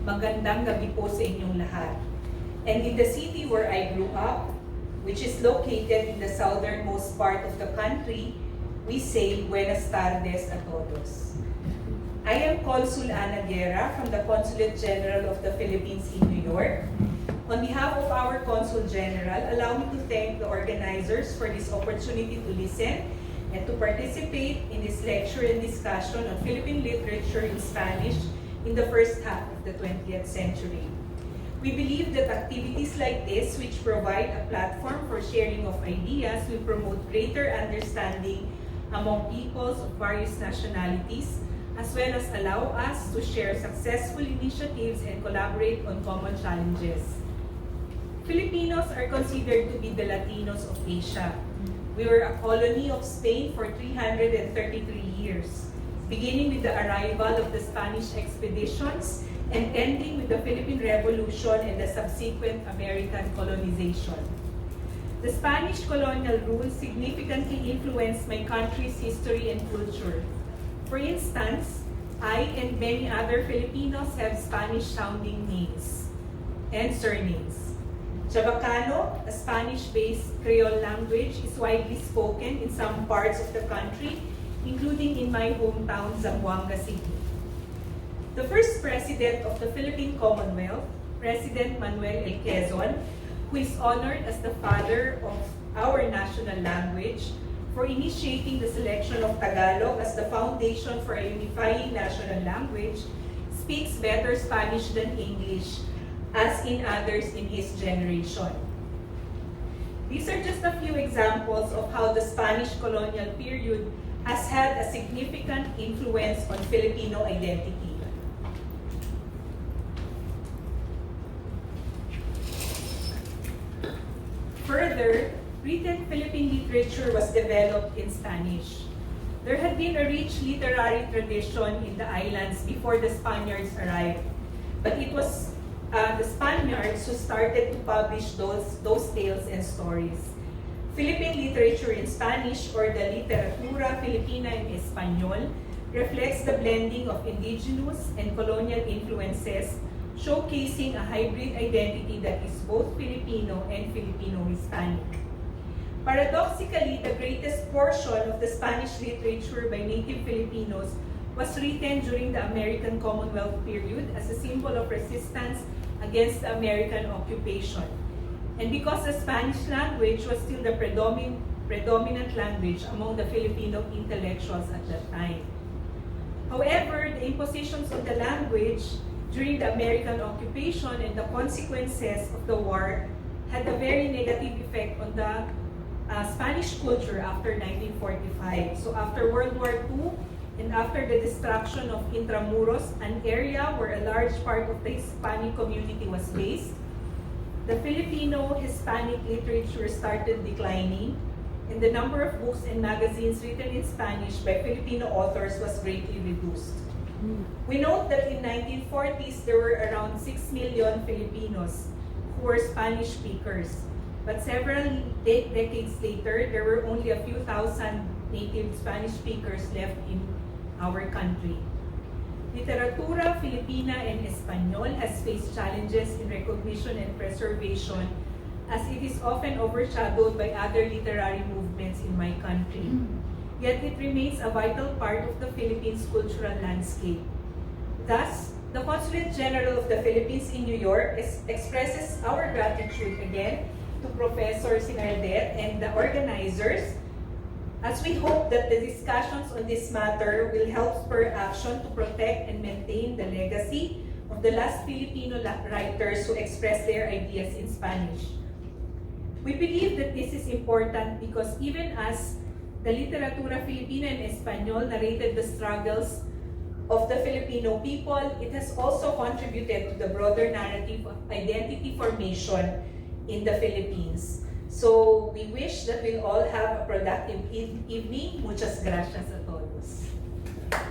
Magandang gabi po sa inyong lahat. And in the city where I grew up, which is located in the southernmost part of the country, we say Buenas tardes a todos. I am Consul Ana Guerra from the Consulate General of the Philippines in New York. On behalf of our Consul General, allow me to thank the organizers for this opportunity to listen and to participate in this lecture and discussion on Philippine literature in Spanish in the first half of the 20th century. We believe that activities like this, which provide a platform for sharing of ideas, will promote greater understanding among peoples of various nationalities, as well as allow us to share successful initiatives and collaborate on common challenges. Filipinos are considered to be the Latinos of Asia. We were a colony of Spain for 333 years, beginning with the arrival of the Spanish expeditions and ending with the Philippine Revolution and the subsequent American colonization. The Spanish colonial rule significantly influenced my country's history and culture. For instance, I and many other Filipinos have Spanish-sounding names and surnames. Chabacano, a Spanish-based Creole language, is widely spoken in some parts of the country, including in my hometown, Zamboanga City. The first president of the Philippine Commonwealth, President Manuel L. Quezon, who is honored as the father of our national language, for initiating the selection of Tagalog as the foundation for a unifying national language, speaks better Spanish than English, as in others in his generation. These are just a few examples of how the Spanish colonial period has had a significant influence on Filipino identity. Further, written Philippine literature was developed in Spanish. There had been a rich literary tradition in the islands before the Spaniards arrived, but it was the Spaniards who started to publish those tales and stories. Philippine literature in Spanish, or the Literatura Filipina en Español, reflects the blending of indigenous and colonial influences, showcasing a hybrid identity that is both Filipino and Filipino-Hispanic. Paradoxically, the greatest portion of the Spanish literature by native Filipinos was written during the American Commonwealth period as a symbol of resistance against the American occupation. And because the Spanish language was still the predominant language among the Filipino intellectuals at that time. However, the impositions of the language during the American occupation and the consequences of the war had a very negative effect on the Spanish culture after 1945. So after World War II, and after the destruction of Intramuros, an area where a large part of the Hispanic community was based, the Filipino-Hispanic literature started declining, and the number of books and magazines written in Spanish by Filipino authors was greatly reduced. We note that in 1940s, there were around 6 million Filipinos who were Spanish speakers, but several decades later, there were only a few thousand native Spanish speakers left in our country. Literatura Filipina en Español has faced challenges in recognition and preservation, as it is often overshadowed by other literary movements in my country. Yet it remains a vital part of the Philippines' cultural landscape. Thus, the Consulate General of the Philippines in New York expresses our gratitude again to Professor Sinardet and the organizers, as we hope that the discussions on this matter will help spur action to protect and maintain the legacy of the last Filipino writers who expressed their ideas in Spanish. We believe that this is important because even as the Literatura Filipina en Español narrated the struggles of the Filipino people, it has also contributed to the broader narrative of identity formation in the Philippines. So we wish that we'll all have a productive evening. Muchas gracias a todos.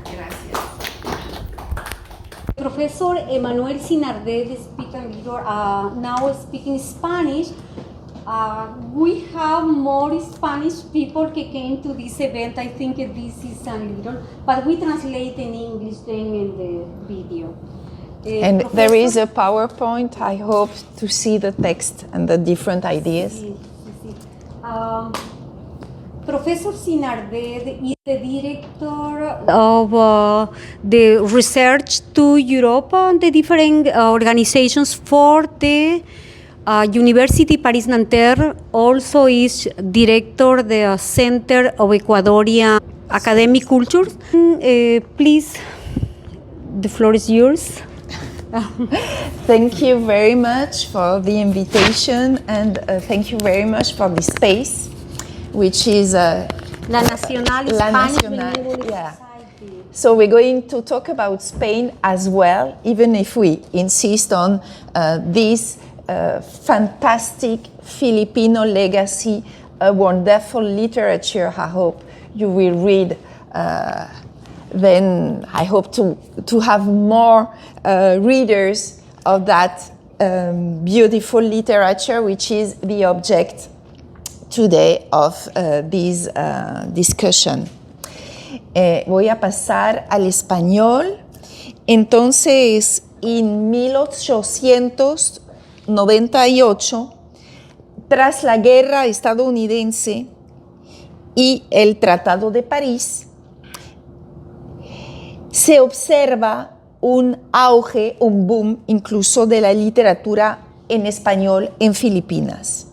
Gracias. Professor Emmanuel Sinardet, the speaker leader, now speaking Spanish. We have more Spanish people que came to this event. I think this is a little, but we translate in English then in the video. And there is a PowerPoint. I hope to see the text and the different ideas. Sí, sí, sí. Professor Sinarded is the director of the research to Europe and the different organizations for the University Paris-Nanterre. Also is director the Center of Ecuadorian Academic Culture. Please, the floor is yours. Thank you very much for the invitation, and thank you very much for the space, which is La Nacional La Spanish Nacional, Bilingual yeah. Society. So we're going to talk about Spain as well, even if we insist on this fantastic Filipino legacy, a wonderful literature. I hope you will read. Then I hope to have more readers of that beautiful literature, which is the object today of this discussion. Voy a pasar al español. Entonces, en 1898, tras la guerra estadounidense y el Tratado de París, se observa un auge, un boom incluso de la literatura en español en Filipinas.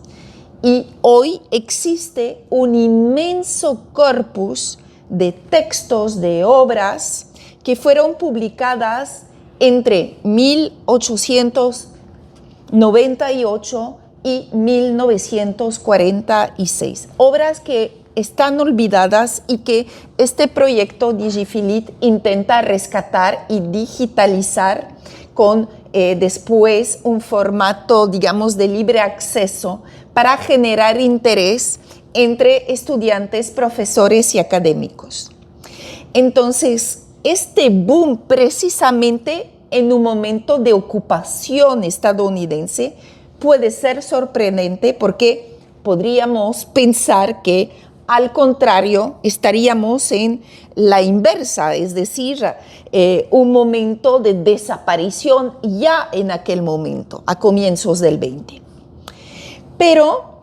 Y hoy existe un inmenso corpus de textos, de obras que fueron publicadas entre 1898 y 1946. Obras que están olvidadas y que este proyecto DigiFilit intenta rescatar y digitalizar con después un formato, digamos, de libre acceso para generar interés entre estudiantes, profesores y académicos. Entonces, este boom precisamente en un momento de ocupación estadounidense puede ser sorprendente porque podríamos pensar que al contrario, estaríamos en la inversa, es decir, un momento de desaparición ya en aquel momento, a comienzos del 20. Pero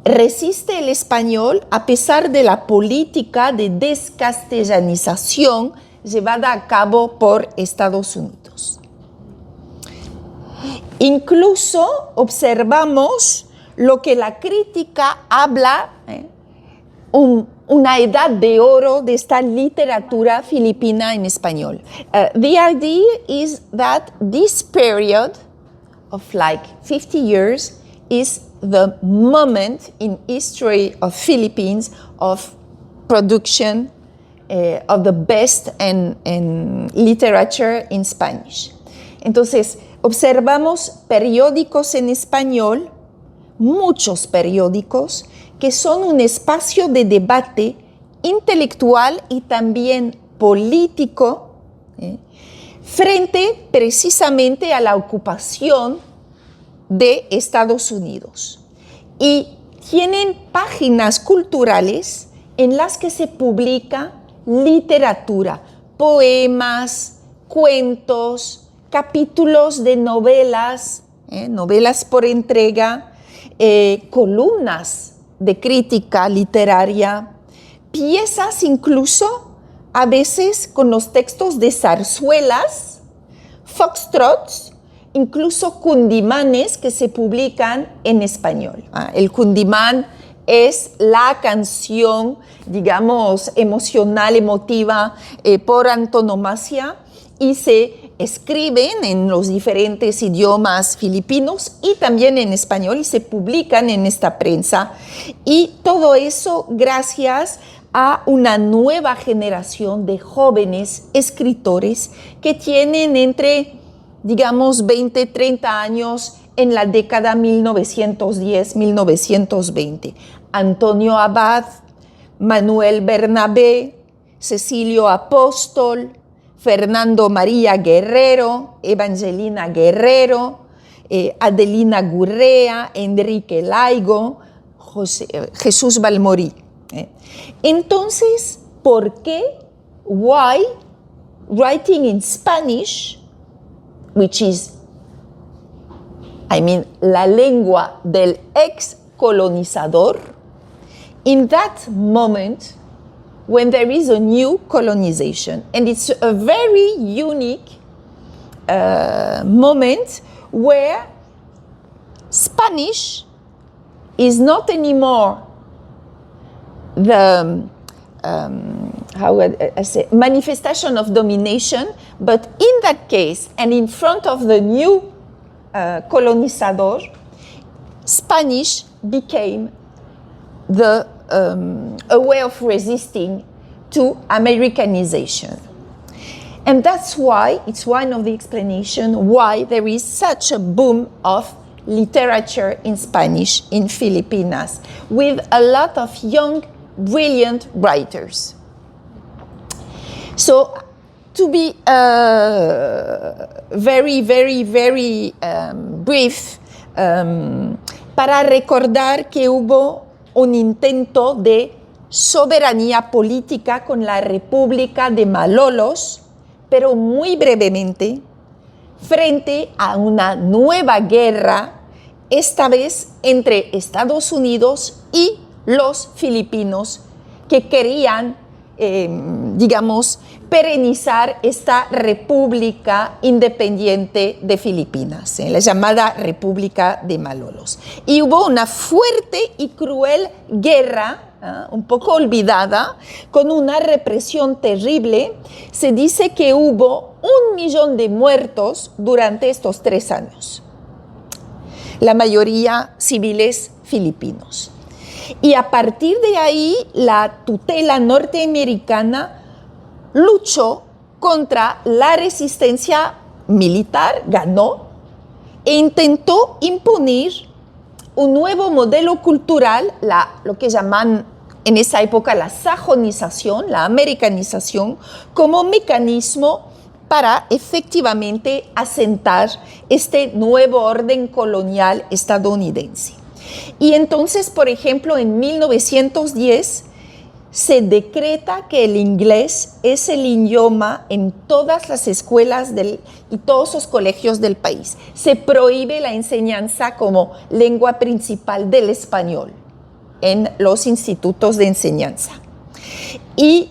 resiste el español a pesar de la política de descastellanización llevada a cabo por Estados Unidos. Incluso observamos lo que la crítica habla, una edad de oro de esta literatura filipina en español. The idea is that this period of like 50 years is the moment in history of Philippines of production of the best in literature in Spanish. Entonces, observamos periódicos en español, muchos periódicos, que son un espacio de debate intelectual y también político frente precisamente a la ocupación de Estados Unidos. Y tienen páginas culturales en las que se publica literatura, poemas, cuentos, capítulos de novelas, novelas por entrega, columnas de crítica literaria, piezas incluso a veces con los textos de zarzuelas, foxtrots, incluso cundimanes que se publican en español. El cundimán es la canción, digamos, emocional, emotiva por antonomasia y se escriben en los diferentes idiomas filipinos y también en español y se publican en esta prensa. Y todo eso gracias a una nueva generación de jóvenes escritores que tienen entre, digamos, 20, 30 años en la década 1910-1920. Antonio Abad, Manuel Bernabé, Cecilio Apóstol, Fernando María Guerrero, Evangelina Guerrero, Adelina Gurrea, Enrique Laigo, Jesús Balmorí. Entonces, ¿por qué? Why writing in Spanish which is, la lengua del ex colonizador, in that moment when there is a new colonization. And it's a very unique moment where Spanish is not anymore the how would I say, manifestation of domination, but in that case and in front of the new colonizador, Spanish became a way of resisting to Americanization. And that's why, it's one of the explanations why there is such a boom of literature in Spanish in Filipinas, with a lot of young, brilliant writers. So, to be very brief, para recordar que hubo un intento de soberanía política con la República de Malolos, pero muy brevemente, frente a una nueva guerra, esta vez entre Estados Unidos y los filipinos, que querían, perenizar esta República Independiente de Filipinas, la llamada República de Malolos. Y hubo una fuerte y cruel guerra, un poco olvidada, con una represión terrible. Se dice que hubo 1 millón de muertos durante estos 3 años, la mayoría civiles filipinos. Y a partir de ahí, la tutela norteamericana luchó contra la resistencia militar, ganó, e intentó imponer un nuevo modelo cultural, lo que llaman en esa época la sajonización, la americanización, como mecanismo para efectivamente asentar este nuevo orden colonial estadounidense. Y entonces, por ejemplo, en 1910 se decreta que el inglés es el idioma en todas las escuelas y todos los colegios del país. Se prohíbe la enseñanza como lengua principal del español en los institutos de enseñanza. Y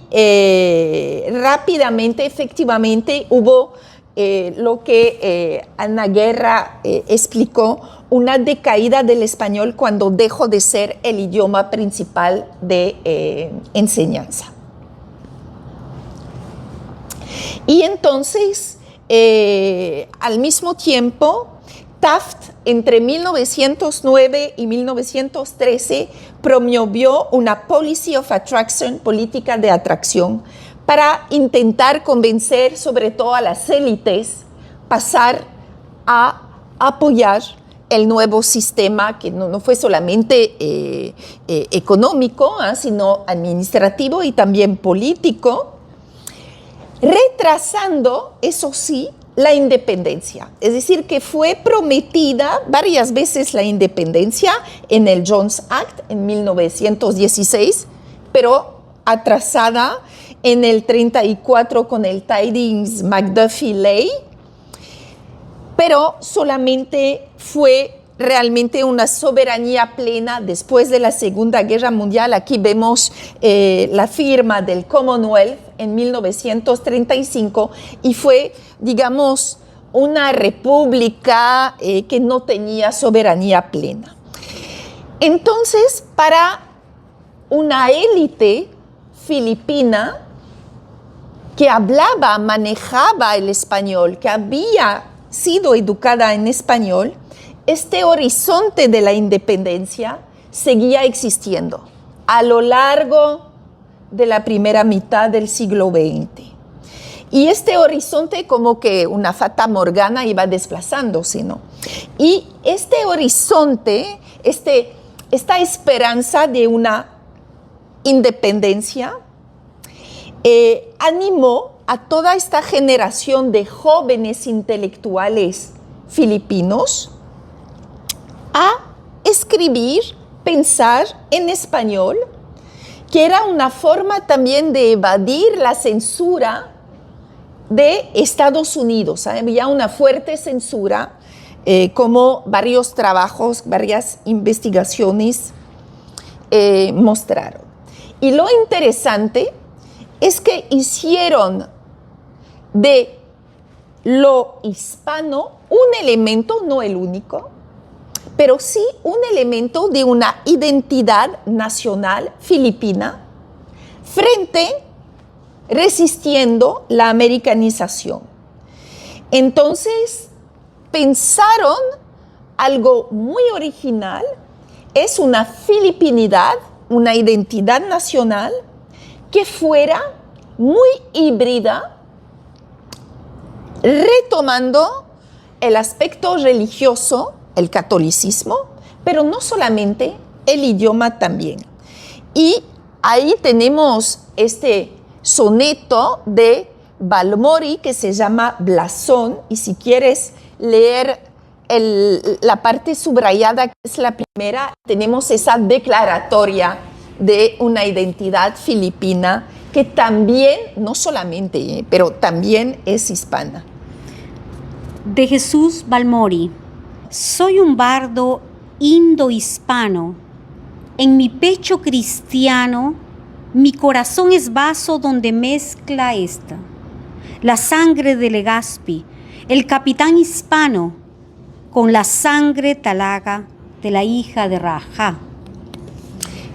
rápidamente, efectivamente, hubo lo que Ana Guerra explicó, una decaída del español cuando dejó de ser el idioma principal de enseñanza. Y entonces, al mismo tiempo, Taft, entre 1909 y 1913, promovió una Policy of Attraction, política de atracción, para intentar convencer sobre todo a las élites pasar a apoyar el nuevo sistema, que no fue solamente económico, sino administrativo y también político, retrasando, eso sí, la independencia. Es decir, que fue prometida varias veces la independencia en el Jones Act en 1916, pero atrasada en el 34 con el Tidings-McDuffie Ley, pero solamente fue realmente una soberanía plena después de la Segunda Guerra Mundial. Aquí vemos la firma del Commonwealth en 1935 y fue, digamos, una república que no tenía soberanía plena. Entonces, para una élite filipina que hablaba, manejaba el español, que había sido educada en español, este horizonte de la independencia seguía existiendo a lo largo de la primera mitad del siglo XX. Y este horizonte, como que una fata morgana, iba desplazándose, ¿no? Y este horizonte, esta esperanza de una independencia, animó a toda esta generación de jóvenes intelectuales filipinos a escribir, pensar en español, que era una forma también de evadir la censura de Estados Unidos. Había una fuerte censura, como varios trabajos, varias investigaciones mostraron. Y lo interesante es que hicieron de lo hispano un elemento, no el único, pero sí un elemento de una identidad nacional filipina resistiendo la americanización. Entonces, pensaron algo muy original, es una filipinidad, una identidad nacional que fuera muy híbrida, retomando el aspecto religioso, el catolicismo, pero no solamente, el idioma también. Y ahí tenemos este soneto de Balmori que se llama Blasón, y si quieres leer la parte subrayada, que es la primera, tenemos esa declaratoria de una identidad filipina que también, no solamente, pero también es hispana. De Jesús Balmori. Soy un bardo indo-hispano. En mi pecho cristiano, mi corazón es vaso donde mezcla la sangre de Legazpi, el capitán hispano, con la sangre talaga de la hija de Rajá.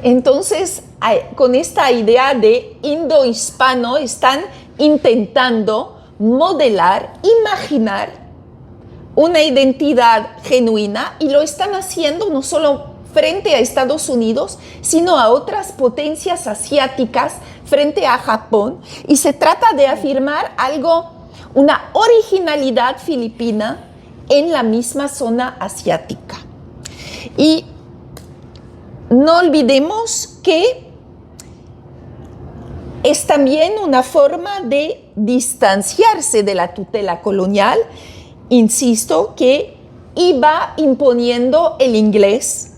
Entonces, con esta idea de indo-hispano, están intentando modelar, imaginar una identidad genuina, y lo están haciendo no solo frente a Estados Unidos, sino a otras potencias asiáticas, frente a Japón, y se trata de afirmar algo, una originalidad filipina en la misma zona asiática. Y no olvidemos que es también una forma de distanciarse de la tutela colonial, insisto, que iba imponiendo el inglés.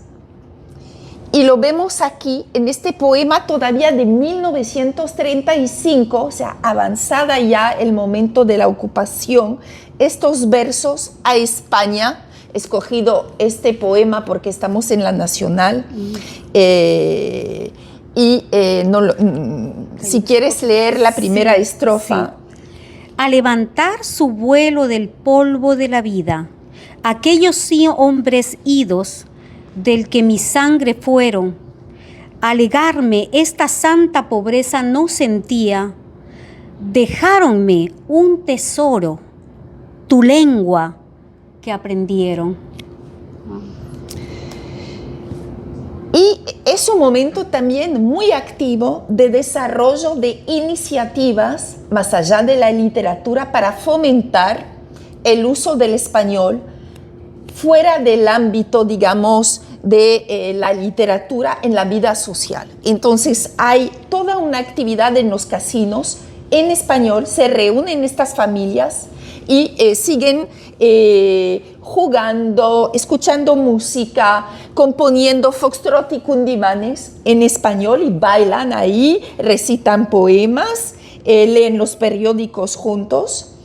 Y lo vemos aquí en este poema todavía de 1935, o sea, avanzada ya el momento de la ocupación, estos versos a España. He escogido este poema porque estamos en la Nacional. Si quieres leer la primera estrofa. Sí. A levantar su vuelo del polvo de la vida, aquellos hombres idos del que mi sangre fueron, alegarme esta santa pobreza no sentía, dejáronme un tesoro, tu lengua que aprendieron. Y es un momento también muy activo de desarrollo de iniciativas más allá de la literatura para fomentar el uso del español fuera del ámbito, digamos, de la literatura en la vida social. Entonces hay toda una actividad en los casinos en español, se reúnen estas familias y siguen jugando, escuchando música, componiendo foxtrot y cundimanes en español, y bailan ahí, recitan poemas, leen los periódicos juntos.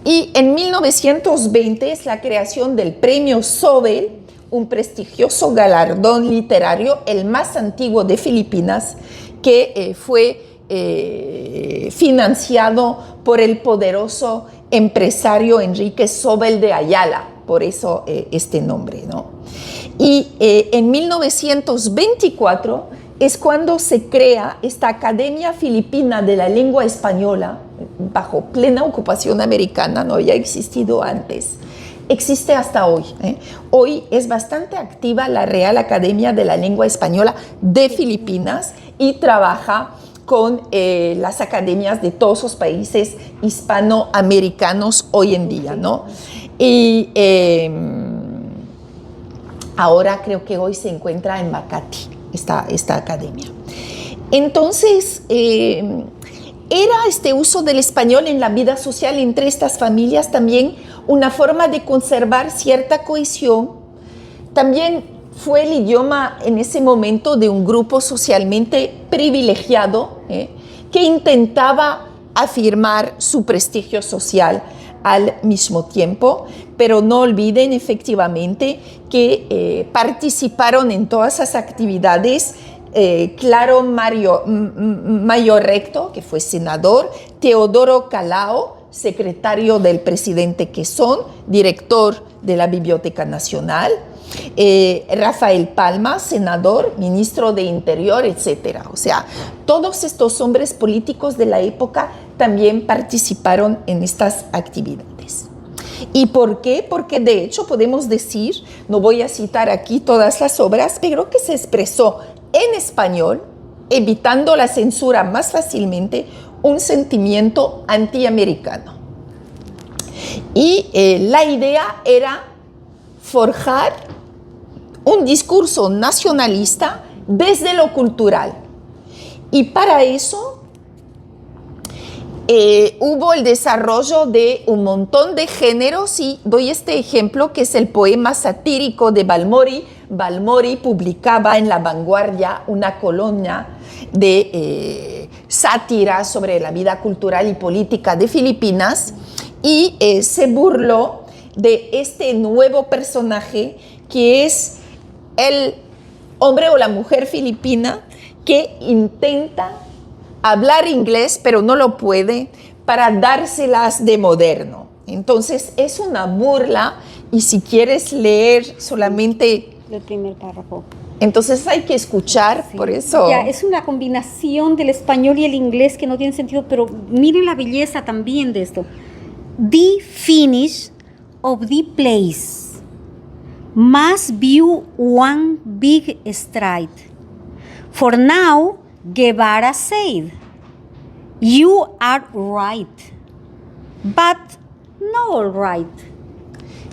Y en 1920 es la creación del Premio Zóbel, un prestigioso galardón literario, el más antiguo de Filipinas, que fue financiado por el poderoso empresario Enrique Zóbel de Ayala, por eso este nombre, ¿no? Y en 1924 es cuando se crea esta Academia Filipina de la Lengua Española, bajo plena ocupación americana, no había existido antes. Existe hasta hoy. Hoy es bastante activa la Real Academia de la Lengua Española de Filipinas y trabaja con las academias de todos los países hispanoamericanos hoy en día, ¿no? Y ahora creo que hoy se encuentra en Makati, esta academia. Entonces, era este uso del español en la vida social entre estas familias también una forma de conservar cierta cohesión. También fue el idioma en ese momento de un grupo socialmente privilegiado que intentaba afirmar su prestigio social al mismo tiempo, pero no olviden efectivamente que participaron en todas esas actividades Claro Mayor Recto, que fue senador, Teodoro Calao, secretario del presidente Quezón, director de la Biblioteca Nacional, Rafael Palma, senador, ministro de Interior, etc. O sea, todos estos hombres políticos de la época también participaron en estas actividades. ¿Y por qué? Porque de hecho podemos decir, no voy a citar aquí todas las obras, pero que se expresó en español, evitando la censura más fácilmente, un sentimiento antiamericano. Y la idea era forjar un discurso nacionalista desde lo cultural. Y para eso hubo el desarrollo de un montón de géneros, y doy este ejemplo que es el poema satírico de Balmori. Balmori publicaba en La Vanguardia una columna de sátira sobre la vida cultural y política de Filipinas, y se burló de este nuevo personaje que es el hombre o la mujer filipina que intenta hablar inglés pero no lo puede para dárselas de moderno. Entonces es una burla, y si quieres leer solamente El primer párrafo. entonces hay que escuchar, Sí. por eso. Ya, es una combinación del español y el inglés que no tiene sentido, pero miren la belleza también de esto. The finish of the place must be one big stride. For now, Guevara said, "You are right, but not all right."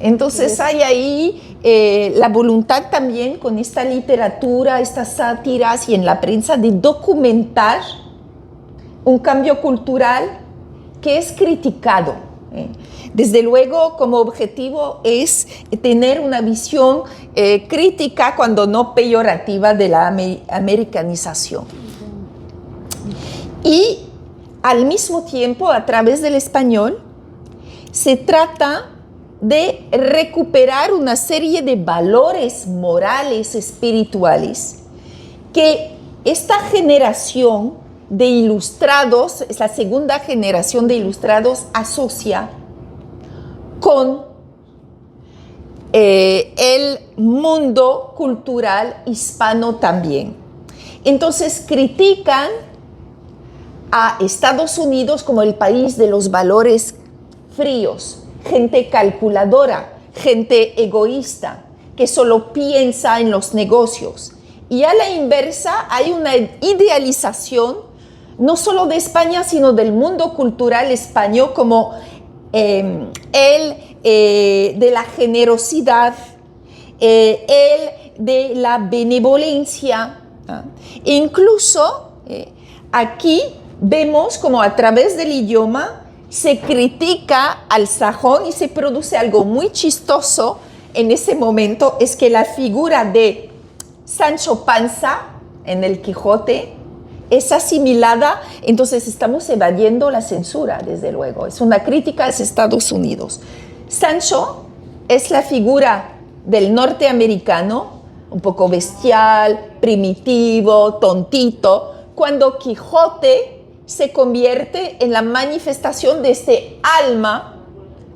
Entonces hay ahí la voluntad también con esta literatura, estas sátiras y en la prensa de documentar un cambio cultural que es criticado. Desde luego, como objetivo es tener una visión crítica, cuando no peyorativa, de la americanización. Y al mismo tiempo, a través del español, se trata de recuperar una serie de valores morales, espirituales, que esta generación de ilustrados, es la segunda generación de ilustrados, asocia con el mundo cultural hispano también. Entonces critican a Estados Unidos como el país de los valores fríos, gente calculadora, gente egoísta, que solo piensa en los negocios. Y a la inversa hay una idealización no solo de España, sino del mundo cultural español como el de la generosidad, el de la benevolencia. Incluso aquí vemos como a través del idioma se critica al sajón, y se produce algo muy chistoso en ese momento, es que la figura de Sancho Panza en el Quijote es asimilada. Entonces estamos evadiendo la censura, desde luego. Es una crítica a los Estados Unidos. Sancho es la figura del norteamericano, un poco bestial, primitivo, tontito, cuando Quijote se convierte en la manifestación de este alma,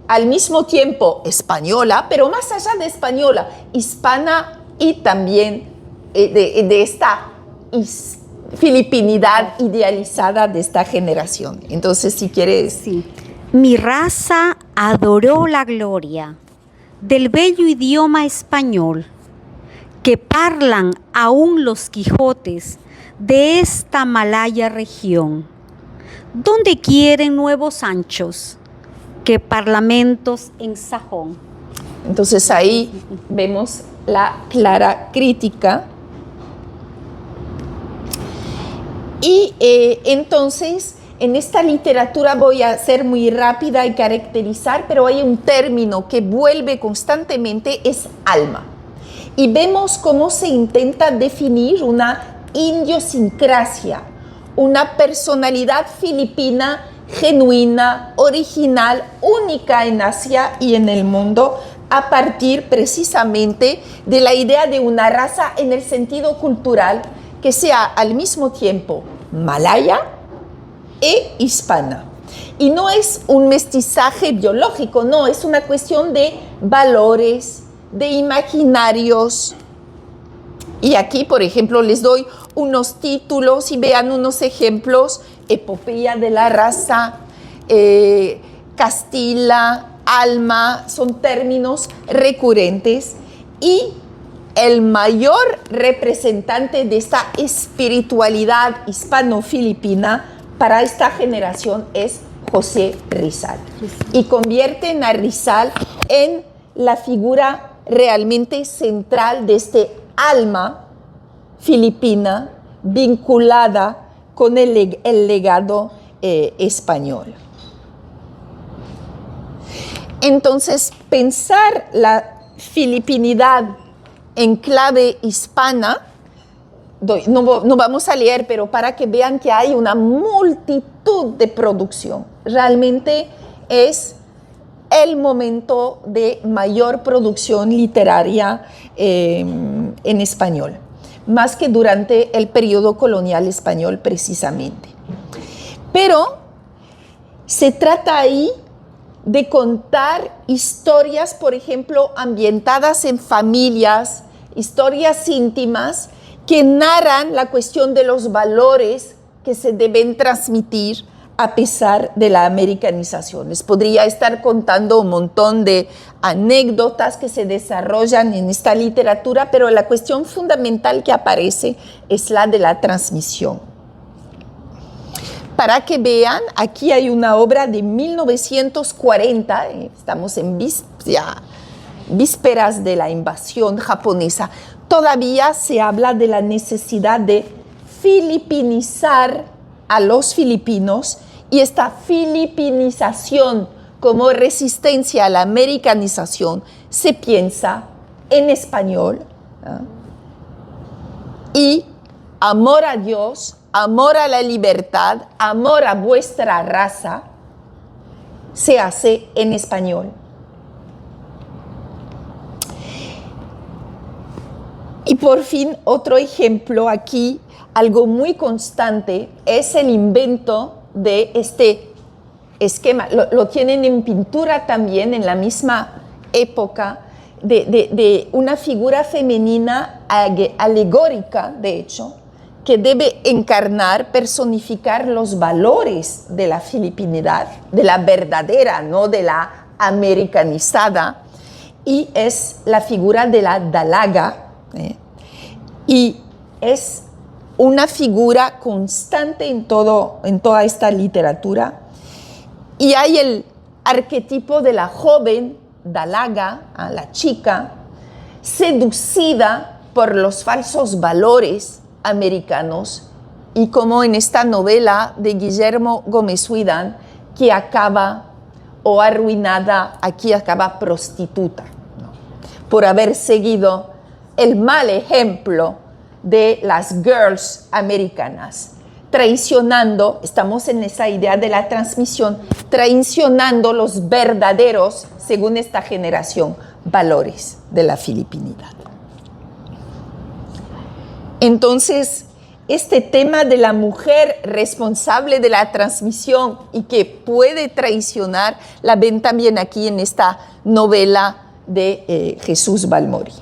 al mismo tiempo española, pero más allá de española, hispana, y también de esta filipinidad idealizada de esta generación. Entonces, si quieres... Sí. Mi raza adoró la gloria del bello idioma español que parlan aún los Quijotes de esta Malaya región, donde quieren nuevos Sanchos que parlamentos en sajón. Entonces ahí vemos la clara crítica. Y entonces en esta literatura voy a ser muy rápida y caracterizar, pero hay un término que vuelve constantemente, es alma. Y vemos cómo se intenta definir una idiosincrasia, una personalidad filipina genuina, original, única en Asia y en el mundo, a partir precisamente de la idea de una raza en el sentido cultural que sea al mismo tiempo malaya e hispana. Y no es un mestizaje biológico, no, es una cuestión de valores, de imaginarios. Y aquí, por ejemplo, les doy unos títulos y vean unos ejemplos: Epopeya de la raza, Castilla, alma, son términos recurrentes. Y el mayor representante de esta espiritualidad hispano-filipina para esta generación es José Rizal. Y convierten a Rizal en la figura realmente central de este alma filipina vinculada con el legado español. Entonces, pensar la filipinidad en clave hispana, no vamos a leer, pero para que vean que hay una multitud de producción. Realmente es el momento de mayor producción literaria en español, más que durante el periodo colonial español precisamente. Pero se trata ahí de contar historias, por ejemplo, ambientadas en familias, historias íntimas que narran la cuestión de los valores que se deben transmitir a pesar de la americanización. Les podría estar contando un montón de anécdotas que se desarrollan en esta literatura, pero la cuestión fundamental que aparece es la de la transmisión. Para que vean, aquí hay una obra de 1940, estamos en vísperas de la invasión japonesa. Todavía se habla de la necesidad de filipinizar a los filipinos, y esta filipinización como resistencia a la americanización se piensa en español, ¿no? Y amor a Dios, amor a la libertad, amor a vuestra raza, se hace en español. Y por fin, otro ejemplo aquí, algo muy constante, es el invento de este esquema. Lo tienen en pintura también en la misma época, de una figura femenina alegórica, de hecho, que debe encarnar, personificar los valores de la filipinidad, de la verdadera, no de la americanizada, y es la figura de la dalaga, y es una figura constante en toda esta literatura. Y hay el arquetipo de la joven dalaga, la chica, seducida por los falsos valores americanos, y como en esta novela de Guillermo Gómez Huidán, que acaba o arruinada, aquí acaba prostituta, ¿no? Por haber seguido el mal ejemplo de las girls americanas, traicionando, estamos en esa idea de la transmisión, traicionando los verdaderos, según esta generación, valores de la filipinidad. Entonces, este tema de la mujer responsable de la transmisión y que puede traicionar, la ven también aquí en esta novela de Jesús Balmori.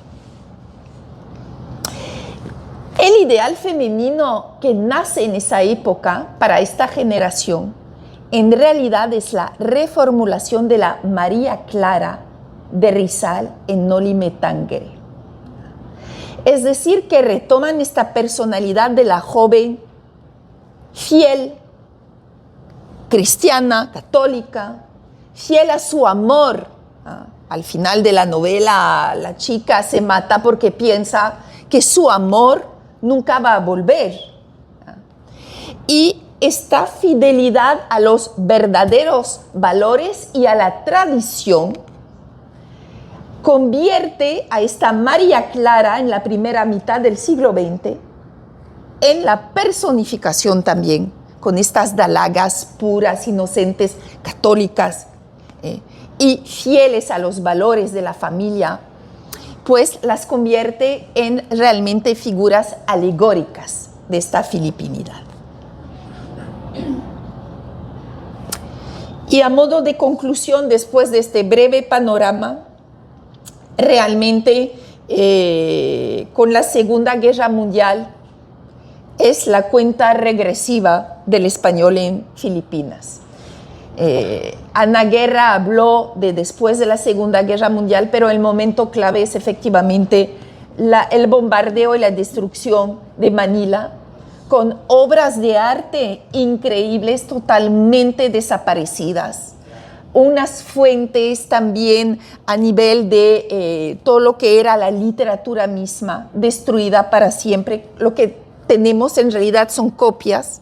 El ideal femenino que nace en esa época para esta generación, en realidad es la reformulación de la María Clara de Rizal en Noli Me Tangere. Es decir, que retoman esta personalidad de la joven fiel, cristiana, católica, fiel a su amor. Al final de la novela, la chica se mata porque piensa que su amor nunca va a volver. Y esta fidelidad a los verdaderos valores y a la tradición convierte a esta María Clara en la primera mitad del siglo XX en la personificación también con estas dalagas puras, inocentes, católicas y fieles a los valores de la familia, pues las convierte en realmente figuras alegóricas de esta filipinidad. Y a modo de conclusión, después de este breve panorama, realmente con la Segunda Guerra Mundial es la cuenta regresiva del español en Filipinas. Ana Guerra habló de después de la Segunda Guerra Mundial, pero el momento clave es efectivamente el bombardeo y la destrucción de Manila, con obras de arte increíbles totalmente desaparecidas. Unas fuentes también a nivel de todo lo que era la literatura misma, destruida para siempre. Lo que tenemos en realidad son copias.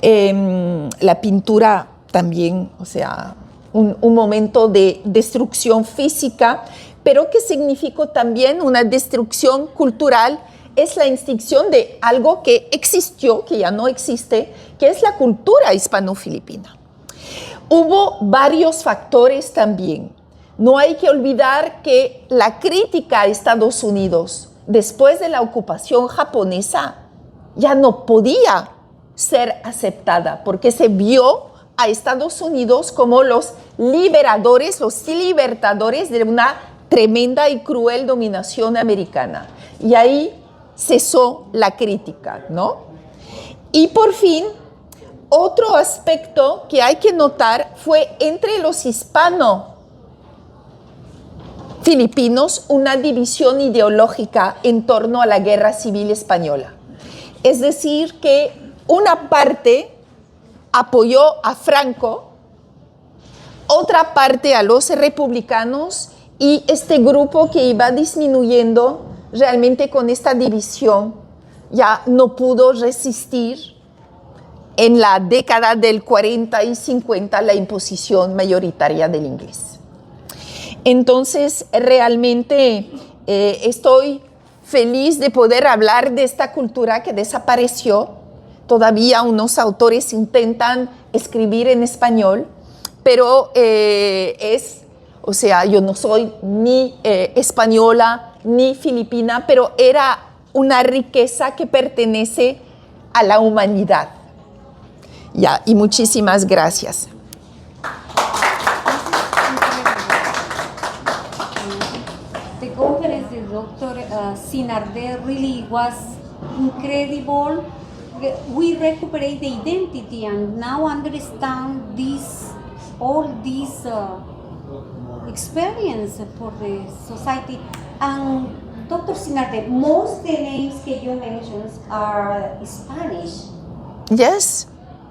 La pintura también, o sea, un momento de destrucción física, pero que significó también una destrucción cultural. Es la extinción de algo que existió, que ya no existe, que es la cultura hispano-filipina. Hubo varios factores también. No hay que olvidar que la crítica a Estados Unidos después de la ocupación japonesa ya no podía ser aceptada porque se vio a Estados Unidos como los liberadores, los libertadores de una tremenda y cruel dominación americana. Y ahí cesó la crítica, ¿no? Y por fin, otro aspecto que hay que notar fue entre los hispano-filipinos una división ideológica en torno a la Guerra Civil Española. Es decir, que una parte apoyó a Franco, otra parte a los republicanos, y este grupo que iba disminuyendo realmente con esta división ya no pudo resistir en la década del 40 y 50 la imposición mayoritaria del inglés. Entonces, realmente estoy feliz de poder hablar de esta cultura que desapareció. Todavía unos autores intentan escribir en español, pero o sea, yo no soy ni española ni filipina, pero era una riqueza que pertenece a la humanidad. Ya, y muchísimas gracias. The conference with Dr. Sinarde really was incredible. We recuperate the identity and now understand all this experience for the society. And Dr. Sinarde, most of the names that you mentioned are Spanish. Yes,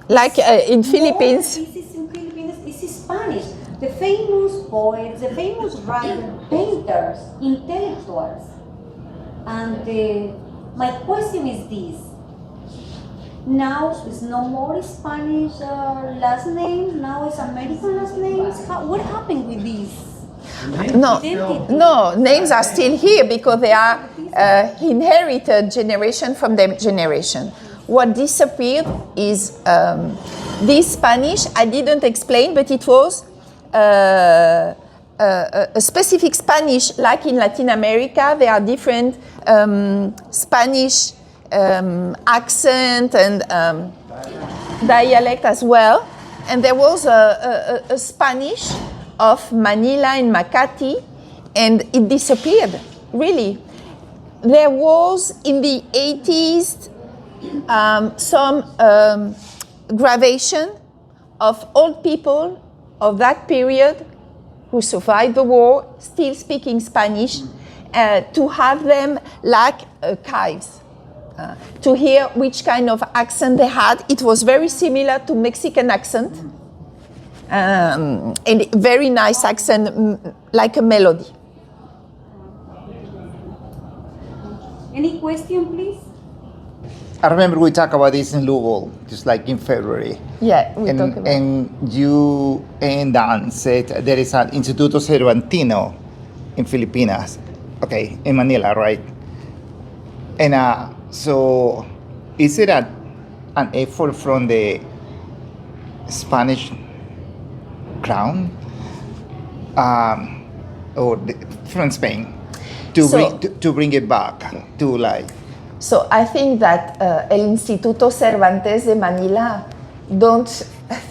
like in Philippines. This is in Philippines, this is Spanish. The famous poets, the famous writers, painters, intellectuals. And my question is this. Now is no more Spanish last name, now it's American last names. What happened with this? No, identity? no, names are still here because they are inherited generation from their generation. What disappeared is this Spanish. I didn't explain, but it was a specific Spanish, like in Latin America. There are different Spanish accent and dialect as well. And there was a Spanish of Manila and Makati, and it disappeared, really. There was, in the 80s, some gravation of old people of that period who survived the war, still speaking Spanish, to have them like archives. To hear which kind of accent they had. It was very similar to Mexican accent, and very nice accent, like a melody. Any question, please? I remember we talked about this in Louisville, just like in February. Yeah, we talk about And you and Dan said there is an Instituto Cervantino in Filipinas. Okay, in Manila, right? And so is it a an effort from the Spanish crown from Spain to bring it back to life. So I think that El Instituto Cervantes de Manila don't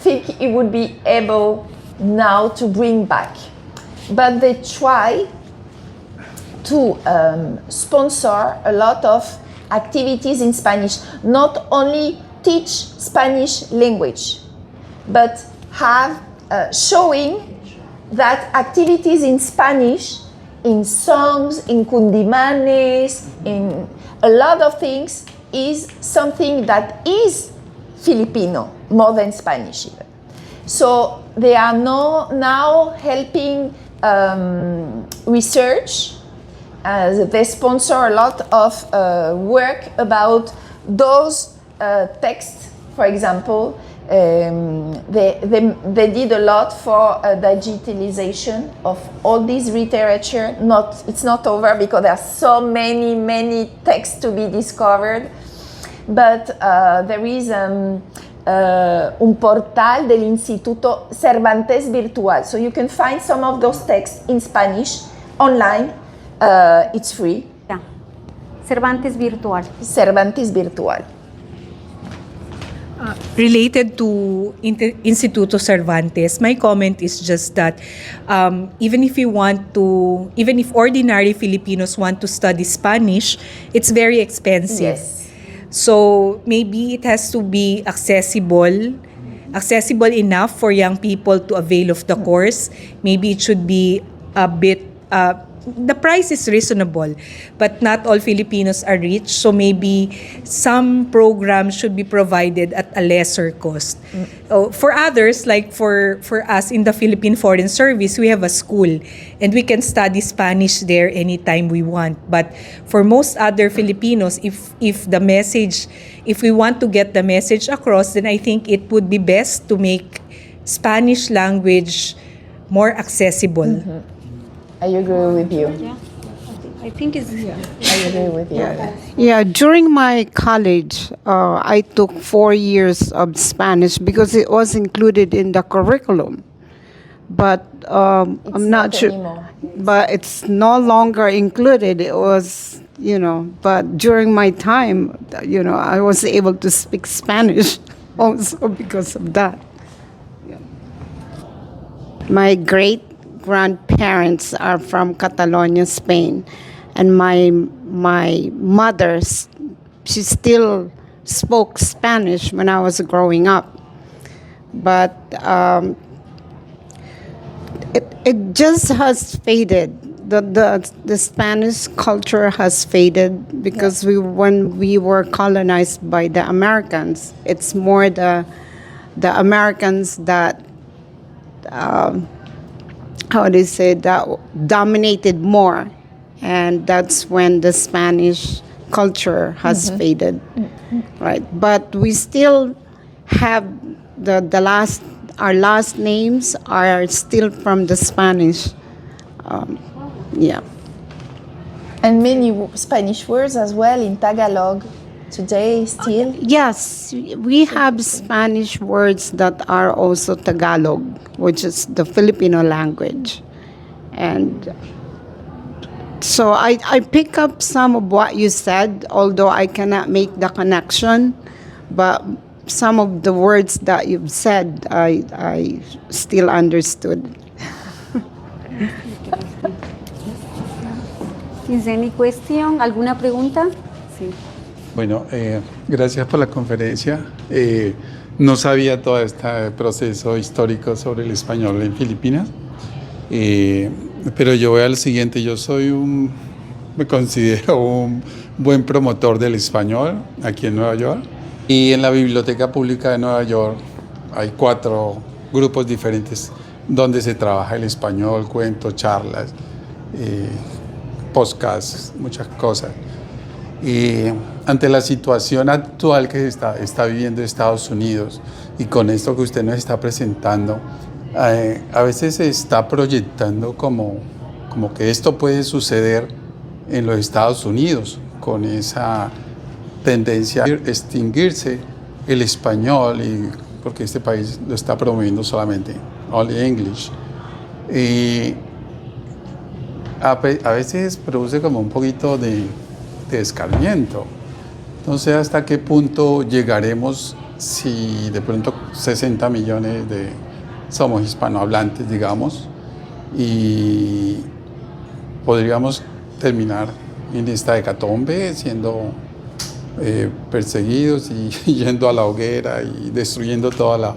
think it would be able now to bring back. But they try to sponsor a lot of activities in Spanish, not only teach Spanish language, but have showing that activities in Spanish, in songs, in cundimanes, in a lot of things, is something that is Filipino, more than Spanish even. So they are now helping research. They sponsor a lot of work about those texts, for example. They did a lot for digitalization of all this literature. It's not over because there are so many texts to be discovered. But there is un portal del Instituto Cervantes Virtual. So you can find some of those texts in Spanish online. It's free. Ya. Cervantes Virtual. Cervantes Virtual. Related to Instituto Cervantes, my comment is just that even if ordinary Filipinos want to study Spanish, it's very expensive. Yes. So maybe it has to be accessible enough for young people to avail of the course. Maybe it should be a bit the price is reasonable, but not all Filipinos are rich, so maybe some programs should be provided at a lesser cost. For others, like for us in the Philippine Foreign Service, we have a school and we can study Spanish there anytime we want. But for most other Filipinos, if we want to get the message across, then I think it would be best to make Spanish language more accessible. Mm-hmm. I agree with you. Yeah. I think it's... I agree with you. Yeah, during my college, I took 4 years of Spanish because it was included in the curriculum. But I'm not sure. Anymore. But it's no longer included. It was, but during my time, I was able to speak Spanish also because of that. Yeah. My great-grandparents are from Catalonia, Spain. And my mother, she still spoke Spanish when I was growing up. But it just has faded. The Spanish culture has faded because when we were colonized by the Americans, it's more the Americans that that dominated more. And that's when the Spanish culture has faded, right? But we still have our last names are still from the Spanish, yeah. And many Spanish words as well in Tagalog today still. Yes, we have Spanish words that are also Tagalog, which is the Filipino language. And so I pick up some of what you said, although I cannot make the connection, but some of the words that you've said, I still understood. ¿Is any question? ¿Alguna pregunta? Sí. Bueno, gracias por la conferencia. No sabía todo este proceso histórico sobre el español en Filipinas. Pero yo voy al siguiente, me considero un buen promotor del español aquí en Nueva York. Y en la Biblioteca Pública de Nueva York hay 4 grupos diferentes donde se trabaja el español, cuentos, charlas, podcasts, muchas cosas. Y ante la situación actual que está viviendo Estados Unidos y con esto que usted nos está presentando, a veces se está proyectando como que esto puede suceder en los Estados Unidos con esa tendencia a extinguirse el español, y porque este país lo está promoviendo solamente, only English. Y a veces produce como un poquito de escarmiento. Entonces, ¿hasta qué punto llegaremos si de pronto 60 millones somos hispanohablantes, digamos, y podríamos terminar en esta hecatombe siendo perseguidos y yendo a la hoguera y destruyendo toda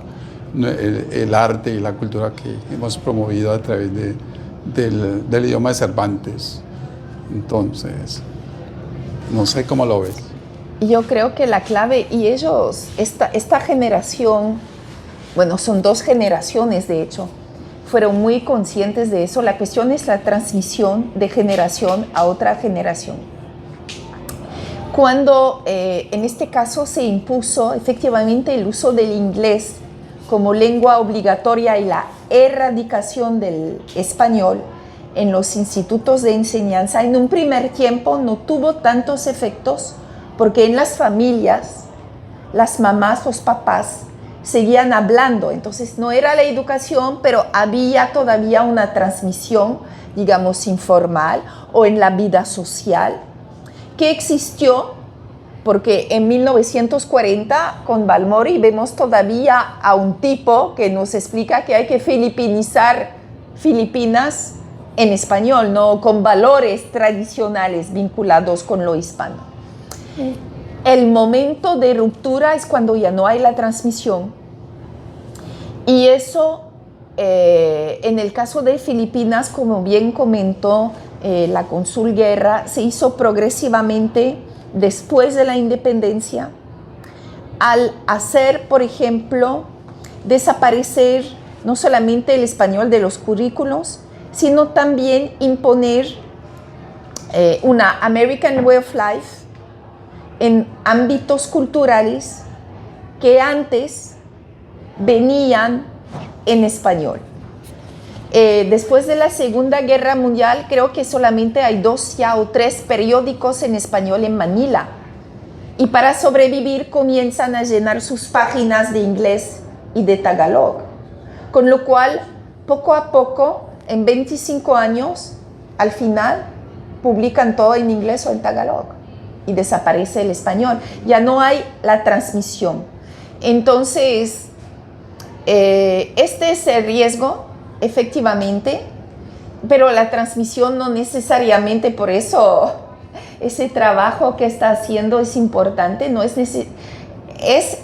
el arte y la cultura que hemos promovido a través del idioma de Cervantes? Entonces, no sé cómo lo ves. Yo creo que la clave, y ellos, esta generación, bueno, son dos generaciones de hecho, fueron muy conscientes de eso. La cuestión es la transmisión de generación a otra generación. Cuando en este caso se impuso efectivamente el uso del inglés como lengua obligatoria y la erradicación del español en los institutos de enseñanza, en un primer tiempo no tuvo tantos efectos porque en las familias, las mamás, los papás seguían hablando, entonces no era la educación, pero había todavía una transmisión, digamos, informal o en la vida social que existió, porque en 1940 con Balmori vemos todavía a un tipo que nos explica que hay que filipinizar Filipinas en español, no con valores tradicionales vinculados con lo hispano. El momento de ruptura es cuando ya no hay la transmisión, y eso en el caso de Filipinas, como bien comentó la cónsul Guerra, se hizo progresivamente después de la independencia, al hacer, por ejemplo, desaparecer no solamente el español de los currículos, sino también imponer una American Way of Life en ámbitos culturales que antes venían en español. Después de la Segunda Guerra Mundial, creo que solamente hay 2 ya o 3 periódicos en español en Manila. Y para sobrevivir comienzan a llenar sus páginas de inglés y de tagalog. Con lo cual, poco a poco, en 25 años, al final, publican todo en inglés o en tagalog. Y desaparece el español. Ya no hay la transmisión. Entonces, este es el riesgo, efectivamente, pero la transmisión no necesariamente, por eso ese trabajo que está haciendo es importante, no es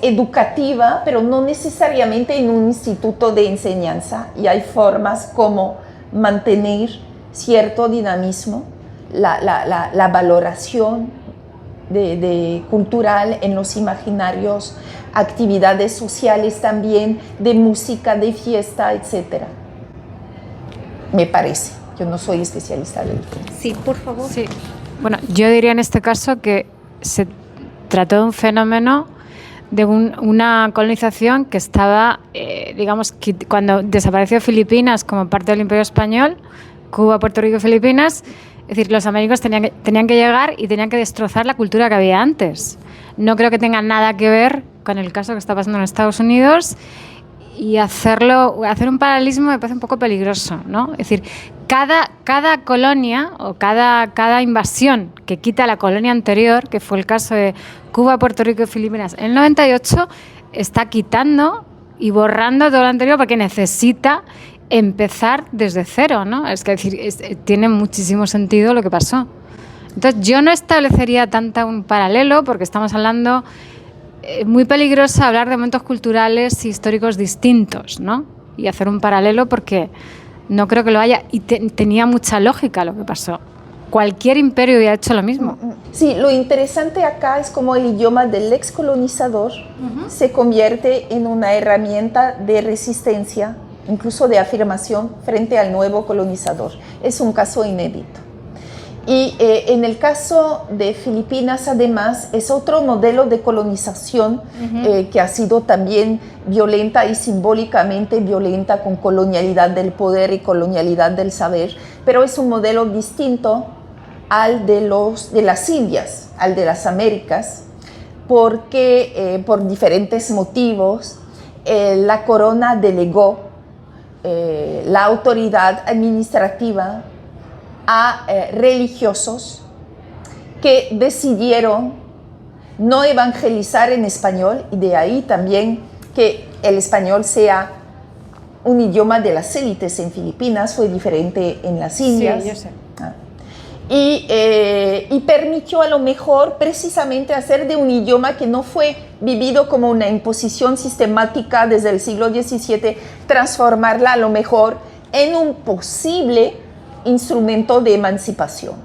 educativa, pero no necesariamente en un instituto de enseñanza, y hay formas como mantener cierto dinamismo, la valoración cultural en los imaginarios, actividades sociales también, de música, de fiesta, etc. Me parece. Yo no soy especialista del tema. Sí, por favor. Sí. Bueno, yo diría en este caso que se trató de un fenómeno de una colonización que estaba, digamos, cuando desapareció Filipinas como parte del Imperio Español, Cuba, Puerto Rico y Filipinas, es decir, los americanos tenían que llegar y tenían que destrozar la cultura que había antes. No creo que tenga nada que ver con el caso que está pasando en Estados Unidos, y hacer un paralelismo me parece un poco peligroso, ¿no? Es decir, cada colonia o cada invasión que quita la colonia anterior, que fue el caso de Cuba, Puerto Rico y Filipinas en el 98, está quitando y borrando todo lo anterior porque necesita empezar desde cero, ¿no? Es que tiene muchísimo sentido lo que pasó. Entonces yo no establecería tanto un paralelo, porque estamos hablando, muy peligroso hablar de momentos culturales y históricos distintos, ¿no? Y hacer un paralelo porque no creo que lo haya, y tenía mucha lógica lo que pasó. Cualquier imperio hubiera hecho lo mismo. Sí, lo interesante acá es cómo el idioma del excolonizador se convierte en una herramienta de resistencia, incluso de afirmación frente al nuevo colonizador. Es un caso inédito. Y en el caso de Filipinas, además, es otro modelo de colonización que ha sido también violenta y simbólicamente violenta, con colonialidad del poder y colonialidad del saber, pero es un modelo distinto al de las Indias, al de las Américas, porque por diferentes motivos la corona delegó la autoridad administrativa a religiosos que decidieron no evangelizar en español, y de ahí también que el español sea un idioma de las élites en Filipinas, fue diferente en las Indias. Sí, yo sé. Y permitió a lo mejor precisamente hacer de un idioma que no fue vivido como una imposición sistemática desde el siglo XVII, transformarla a lo mejor en un posible instrumento de emancipación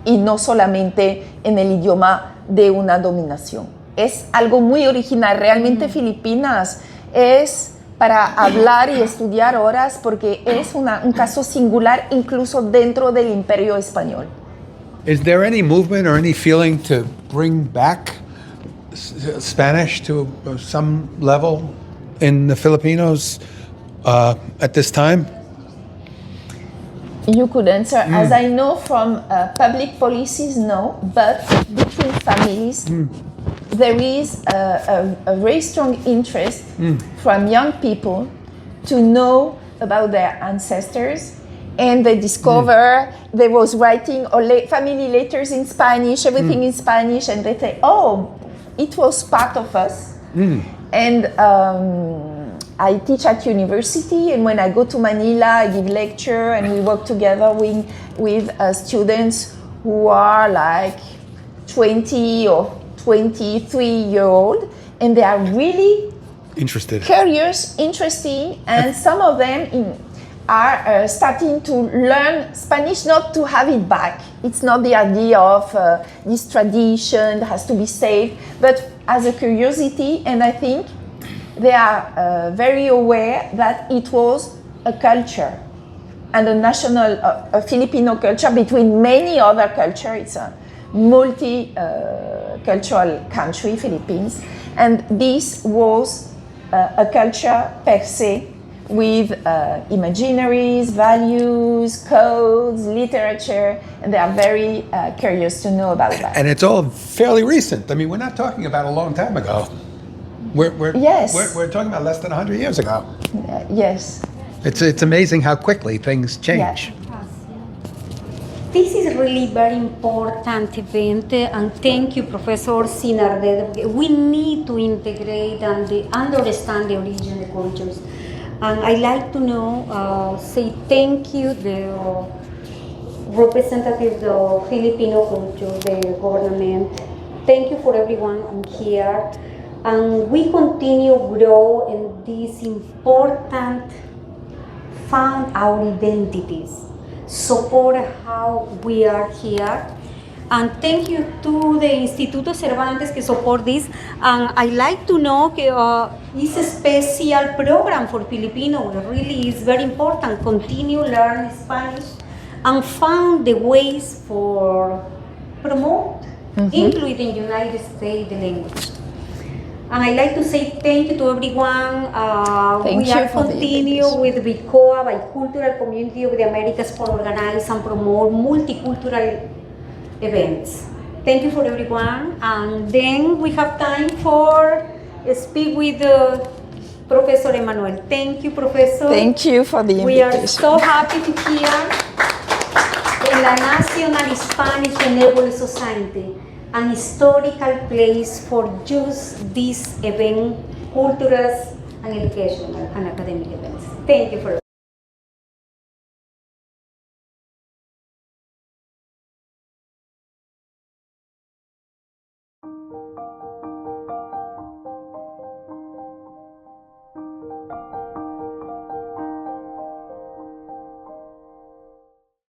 y no solamente en el idioma de una dominación. Es algo muy original, realmente Filipinas es para hablar y estudiar horas porque es un caso singular incluso dentro del Imperio Español. Is there any movement or any feeling to bring back Spanish to some level in the Filipinos at this time? You could answer, as I know from public policies, no, but between families, there is a very strong interest from young people to know about their ancestors, and they discover they was writing family letters in Spanish, everything in Spanish, and they say, oh, it was part of us. And I teach at university, and when I go to Manila, I give lecture, and we work together with students who are like 20 or 23-year-old, and they are really Interested. curious, interesting, and some of them are starting to learn Spanish, not to have it back. It's not the idea of this tradition that has to be saved, but as a curiosity, and I think they are very aware that it was a culture and a national, a Filipino culture between many other cultures. It's a multi-cultural country, Philippines, and this was a culture per se with imaginaries, values, codes, literature, and they are very curious to know about that. And it's all fairly recent. I mean, we're not talking about a long time ago. We're talking about less than 100 years ago. Yes. It's amazing how quickly things change. This is really very important event, and thank you, Professor Sinardet. We need to integrate and understand the origin of cultures. And I like to know, say thank you, the representative of Filipino culture, the government. Thank you for everyone here. And we continue grow in this important found our identities, support how we are here. And thank you to the Instituto Cervantes que support this. And I like to know that it's a special program for Filipino. Really is very important. Continue learn Spanish and found the ways for promote, including United States, the language. And I like to say thank you to everyone. We are continue with BICOA, Bicultural Community of the Americas, for organize and promote multicultural events. Thank you for everyone. And then we have time for speak with Professor Emmanuel. Thank you, Professor. Thank you for the invitation. We are so happy to hear in la National Hispanic Benevolent Society, an historical place for just this event, cultural and educational and academic events. Thank you for